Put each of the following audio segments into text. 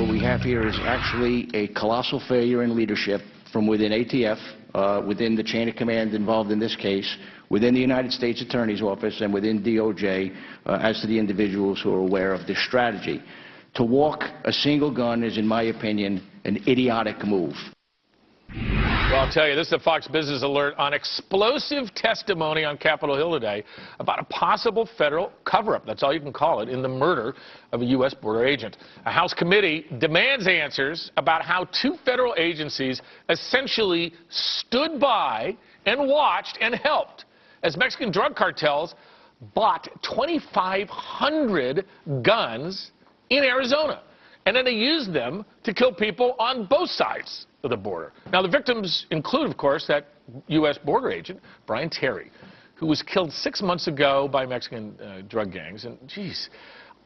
what we have here is actually a colossal failure in leadership from within ATF, within the chain of command involved in this case, within the United States Attorney's Office, and within DOJ as to the individuals who are aware of this strategy. To walk a single gun is, in my opinion, an idiotic move. Well, I'll tell you, this is a Fox Business Alert on explosive testimony on Capitol Hill today about a possible federal cover-up, that's all you can call it, in the murder of a U.S. border agent. A House committee demands answers about how two federal agencies essentially stood by and watched and helped as Mexican drug cartels bought 2,500 guns in Arizona. And then they used them to kill people on both sides of the border. Now, the victims include, of course, that U.S. border agent, Brian Terry, who was killed 6 months ago by Mexican drug gangs. And, geez,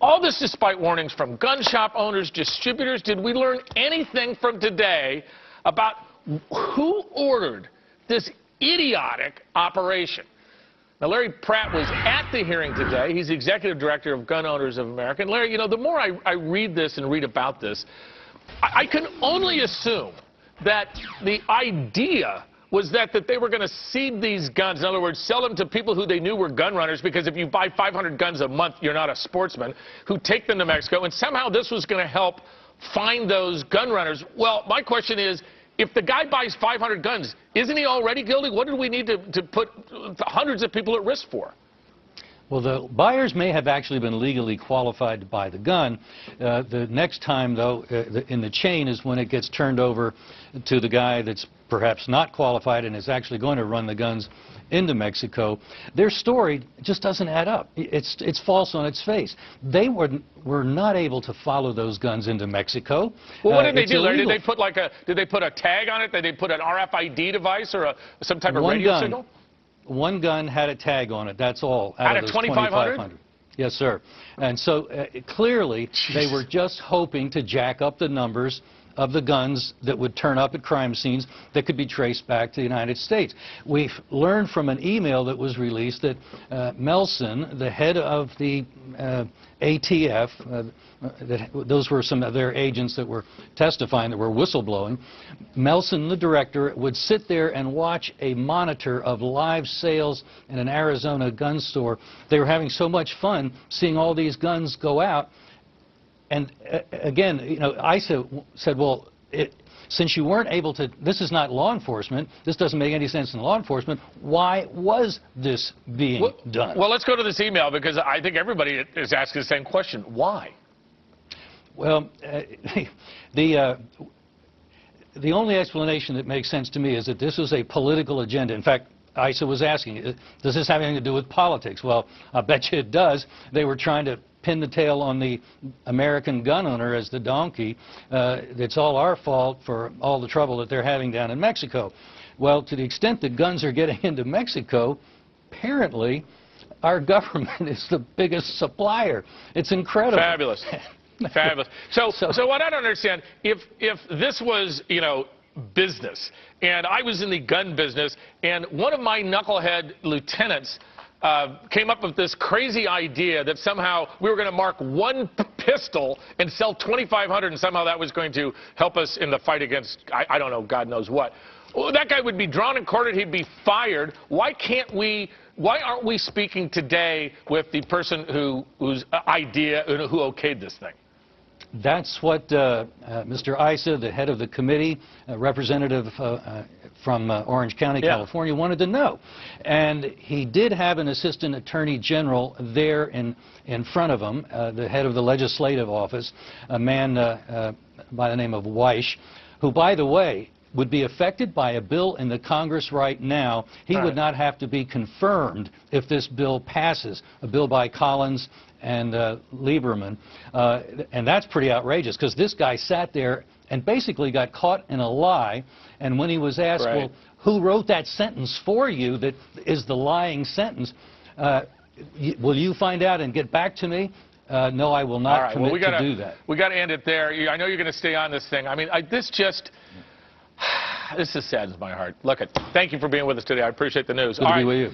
all this despite warnings from gun shop owners, distributors. Did we learn anything from today about who ordered this idiotic operation? Now, Larry Pratt was at the hearing today. He's the executive director of Gun Owners of America. And, Larry, you know, the more I read this and read about this, I can only assume that the idea was that they were going to seed these guns. In other words, sell them to people who they knew were gun runners, because if you buy 500 guns a month, you're not a sportsman, who take them to Mexico. And somehow this was going to help find those gun runners. Well, my question is, if the guy buys 500 guns, isn't he already guilty? What did we need to put hundreds of people at risk for? Well, the buyers may have actually been legally qualified to buy the gun. The next time, though, in the chain is when it gets turned over to the guy that's perhaps not qualified and is actually going to run the guns into Mexico. Their story just doesn't add up. It's false on its face. They were not able to follow those guns into Mexico. Well, what did they do, Larry? Illegal. Did they put a tag on it? Did they put an RFID device or some type of radio signal? One gun had a tag on it, that's all. Out of 2,500? Yes, sir. And so clearly they were just hoping to jack up the numbers of the guns that would turn up at crime scenes that could be traced back to the United States. We've learned from an email that was released that Melson, the head of the ATF, those were some of their agents that were testifying, that were whistleblowing. Melson, the director, would sit there and watch a monitor of live sales in an Arizona gun store. They were having so much fun seeing all these guns go out. And again, you know, ISA said, well, since you weren't able to, this is not law enforcement, this doesn't make any sense in law enforcement, why was this being done? Well, let's go to this email, because I think everybody is asking the same question. Why? Well, the only explanation that makes sense to me is that this was a political agenda. In fact, ISA was asking, does this have anything to do with politics? Well, I bet you it does. They were trying to pin the tail on the American gun owner as the donkey. It's all our fault for all the trouble that they're having down in Mexico. Well, to the extent that guns are getting into Mexico, apparently our government is the biggest supplier. It's incredible. Fabulous. Fabulous. So what I don't understand, if this was, you know, business, and I was in the gun business, and one of my knucklehead lieutenants came up with this crazy idea that somehow we were going to mark one pistol and sell 2,500, and somehow that was going to help us in the fight against, I don't know, God knows what. Well, that guy would be drawn and quartered, he'd be fired. Why aren't we speaking today with the person whose idea, who okayed this thing? That's what Mr. Issa, the head of the committee, representative from Orange County, California, wanted to know. And he did have an assistant attorney general there in front of him, the head of the legislative office, a man by the name of Weish, who, by the way, would be affected by a bill in the Congress right now. He would not have to be confirmed if this bill passes, a bill by Collins and Lieberman. And that's pretty outrageous, because this guy sat there and basically got caught in a lie. And when he was asked, well, who wrote that sentence for you that is the lying sentence, will you find out and get back to me? No, I will not commit to do that. We got to end it there. I know you're going to stay on this thing. I mean, this just saddens my heart. Look, thank you for being with us today. I appreciate the news. Good to be with you.